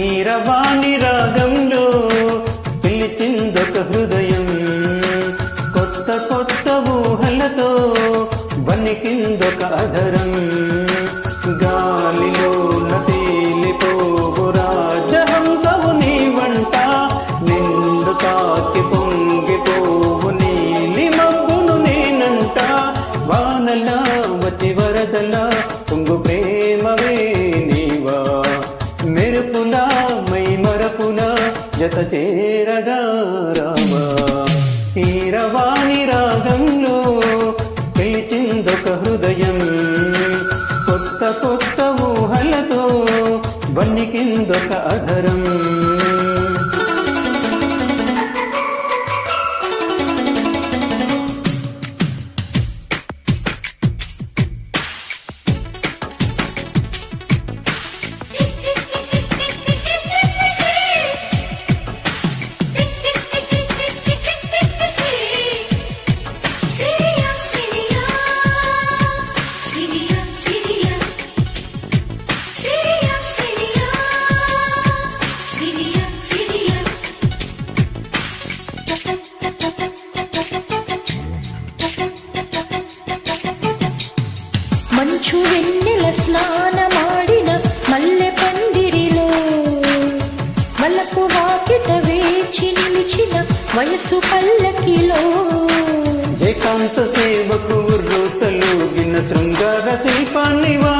కీరవాణి రాగంలో పిలిచిందొక హృదయం, కొత్త కొత్త ఊహలతో వణికిందొక అధరం. గాలిలో తేలిపోవు రాజహంసవు నీ వంట, నిండు తాకి పొంగిపోవు నీలి మబ్బును నేనంట. వానలా వతి వరదలా పొంగు ప్రేమవే నీవా, మెరుపులా మై మరపులా జత చేరగా రావా. కీరవాణి రాగంలో పిలిచిందొక హృదయం, కొత్త కొత్త ఊహలతో వణికిందొక అధరం. మంచు వెన్నెల స్నానమాడిన మల్లె పందిరిలో, మలకు వాకిట వేచి నిలిచిన వయసు పల్లకిలో, ఏకాంత సేవకు ఉర్రూతలూగిన శృంగార శిల్పాన్నివా,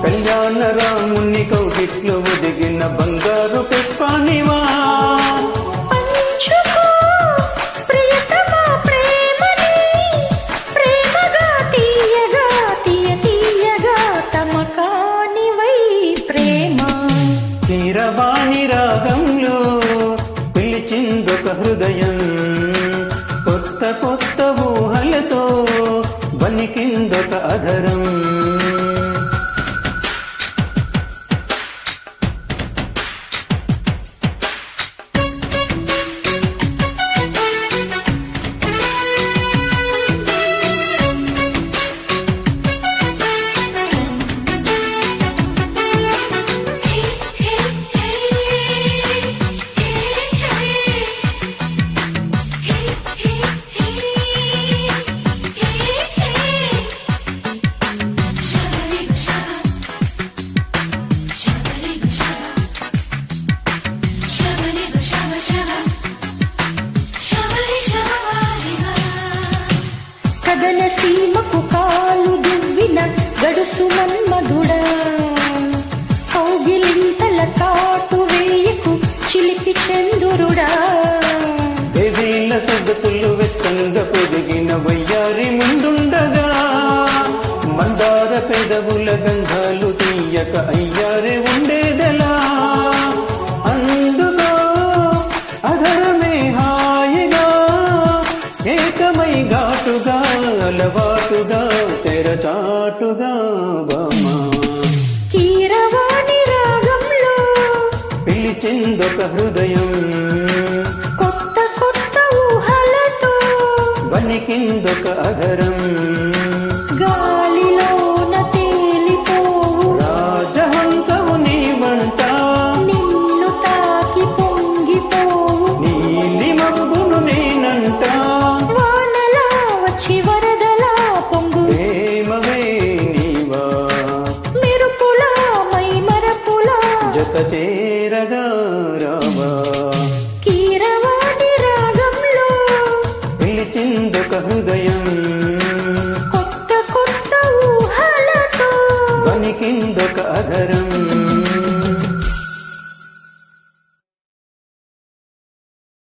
కళ్యాణ రాముని కౌగిట్లో ఒదిగిన బంగారు పుష్పానివా. కీరవాణి రాగంలో పిలిచిందొక హృదయం, కొత్త కొత్త ఊహలతో వణికిందొక అధరం. కదల సీమకు కాలు దువ్విన గడుసు మన్మధుడా, కౌగిలింతల కాటు వేయకు చిలిపి చందురుడా. దేవీల సొగసులు వెచ్చంగా పొదిగిన వయ్యారి ముందుండగా, మందార పెదవుల గంధాలు తీయక అయ్యారే ఉండేదెలా. అందులో అధరమే హాయిగా ఏకమై ఘాటుగా అలవాటుగా తెరచాటుగా బామా. కీరవాణి రాగంలో పిలిచిందొక హృదయం, కొత్త కొత్త ఊహలతో వణికిందొక అధరం. గాలిలోన తేలిపోవు రాజహంసవు నీ వంట, నిన్ను తాకి పొంగిపోవు నీలి మబ్బును నేనంట. వానలా వచ్చి వరదలా పొంగు ప్రేమవే నీవా, మెరుపులా మై మరపులా జత చేరగా రావా. కీరవాణి రాగంలో పిలిచిందొక హృదయం.